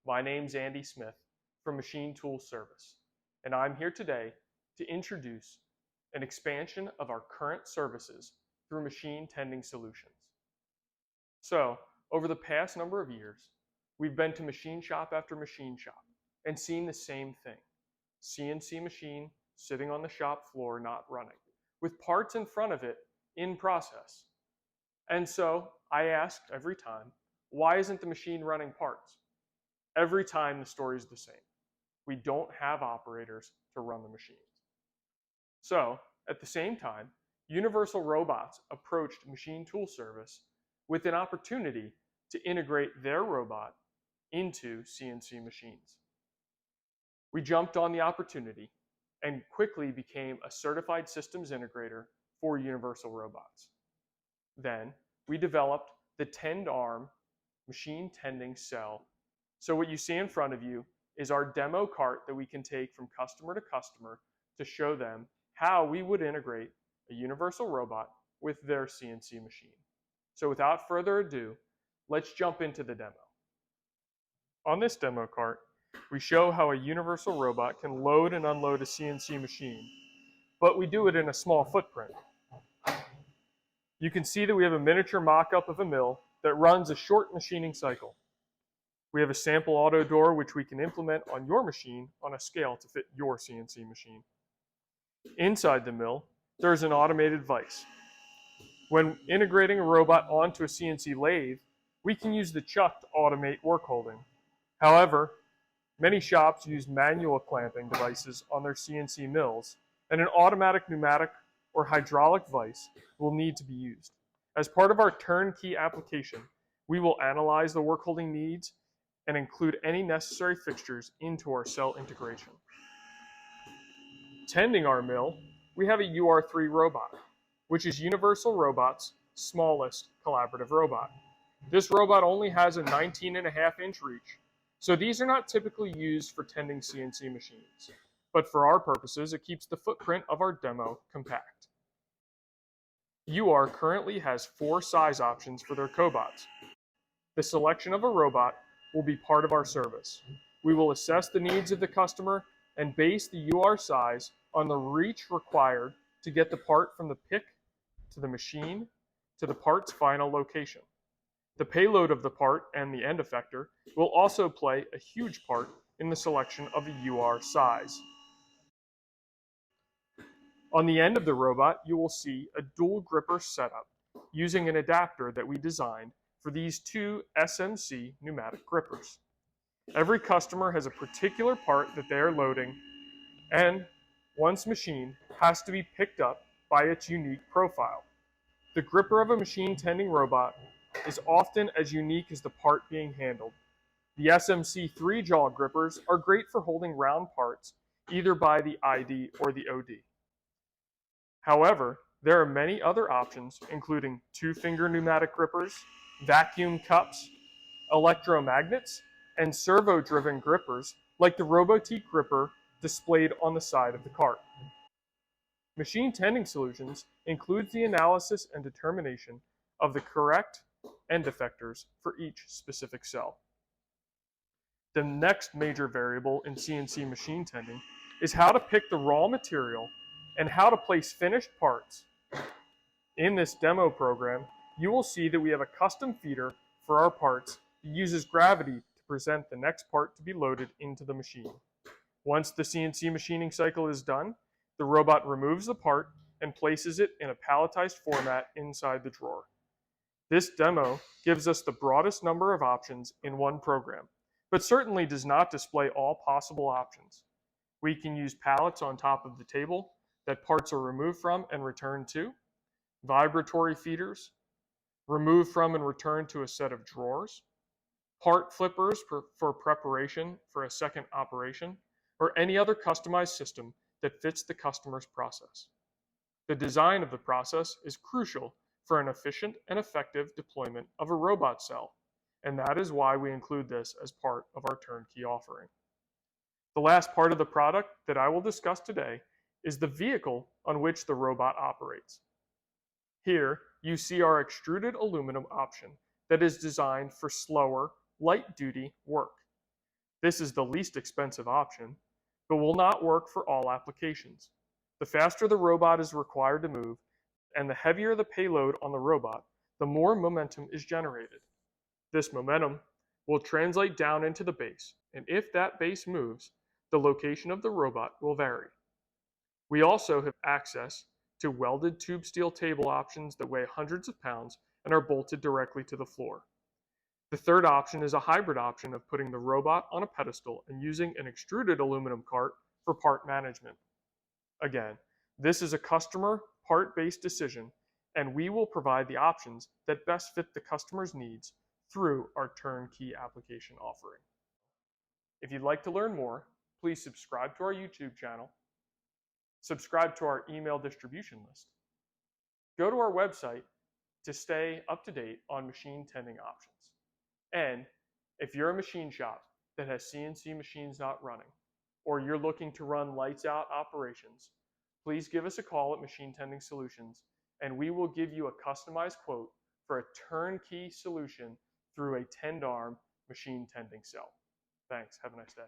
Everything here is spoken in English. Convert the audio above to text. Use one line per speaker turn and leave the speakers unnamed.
My name's Andy Smith from Machine Tool Service, and I'm here today to introduce an expansion of our current services through machine tending solutions. So, over the past number of years, we've been to machine shop after machine shop and seen the same thing. CNC machine sitting on the shop floor not running, with parts in front of it in process. And so I asked every time, why isn't the machine running parts? Every time the story is the same. We don't have operators to run the machines. So at the same time, Universal Robots approached Machine Tool Service with an opportunity to integrate their robot into CNC machines. We jumped on the opportunity and quickly became a certified systems integrator for Universal Robots. Then we developed the Tend-Arm machine tending cell. So what you see in front of you is our demo cart that we can take from customer to customer to show them how we would integrate a Universal Robot with their CNC machine. So without further ado, let's jump into the demo. On this demo cart, we show how a Universal Robot can load and unload a CNC machine, but we do it in a small footprint. You can see that we have a miniature mock-up of a mill that runs a short machining cycle. We have a sample auto door which we can implement on your machine on a scale to fit your CNC machine. Inside the mill, there is an automated vise. When integrating a robot onto a CNC lathe, we can use the chuck to automate work holding. However, many shops use manual clamping devices on their CNC mills, and an automatic pneumatic or hydraulic vise will need to be used. As part of our turnkey application, we will analyze the work holding needs and include any necessary fixtures into our cell integration. Tending our mill, we have a UR3 robot, which is Universal Robots' smallest collaborative robot. This robot only has a 19.5-inch reach, so these are not typically used for tending CNC machines. But for our purposes, it keeps the footprint of our demo compact. UR currently has 4 size options for their cobots. The selection of a robot will be part of our service. We will assess the needs of the customer and base the UR size on the reach required to get the part from the pick to the machine to the part's final location. The payload of the part and the end effector will also play a huge part in the selection of the UR size. On the end of the robot, you will see a dual gripper setup using an adapter that we designed for these 2 SMC pneumatic grippers. Every customer has a particular part that they are loading, and once machined, has to be picked up by its unique profile. The gripper of a machine tending robot is often as unique as the part being handled. The SMC 3-jaw grippers are great for holding round parts, either by the ID or the OD. However, there are many other options, including 2-finger pneumatic grippers, vacuum cups, electromagnets, and servo-driven grippers like the Robotique gripper displayed on the side of the cart. Machine tending solutions includes the analysis and determination of the correct end effectors for each specific cell. The next major variable in CNC machine tending is how to pick the raw material and how to place finished parts. In this demo program, you will see that we have a custom feeder for our parts that uses gravity to present the next part to be loaded into the machine. Once the CNC machining cycle is done, the robot removes the part and places it in a palletized format inside the drawer. This demo gives us the broadest number of options in one program, but certainly does not display all possible options. We can use pallets on top of the table that parts are removed from and returned to, vibratory feeders, removed from and returned to a set of drawers, part flippers for preparation for a second operation, or any other customized system that fits the customer's process. The design of the process is crucial for an efficient and effective deployment of a robot cell, and that is why we include this as part of our turnkey offering. The last part of the product that I will discuss today is the vehicle on which the robot operates. Here, you see our extruded aluminum option that is designed for slower, light-duty work. This is the least expensive option, but will not work for all applications. The faster the robot is required to move, and the heavier the payload on the robot, the more momentum is generated. This momentum will translate down into the base, and if that base moves, the location of the robot will vary. We also have access to welded tube steel table options that weigh hundreds of pounds and are bolted directly to the floor. The third option is a hybrid option of putting the robot on a pedestal and using an extruded aluminum cart for part management. Again, this is a customer part-based decision, and we will provide the options that best fit the customer's needs through our turnkey application offering. If you'd like to learn more, please subscribe to our YouTube channel, subscribe to our email distribution list, go to our website to stay up to date on machine tending options. And if you're a machine shop that has CNC machines not running, or you're looking to run lights out operations, please give us a call at Machine Tending Solutions, and we will give you a customized quote for a turnkey solution through a 10-arm machine tending cell. Thanks. Have a nice day.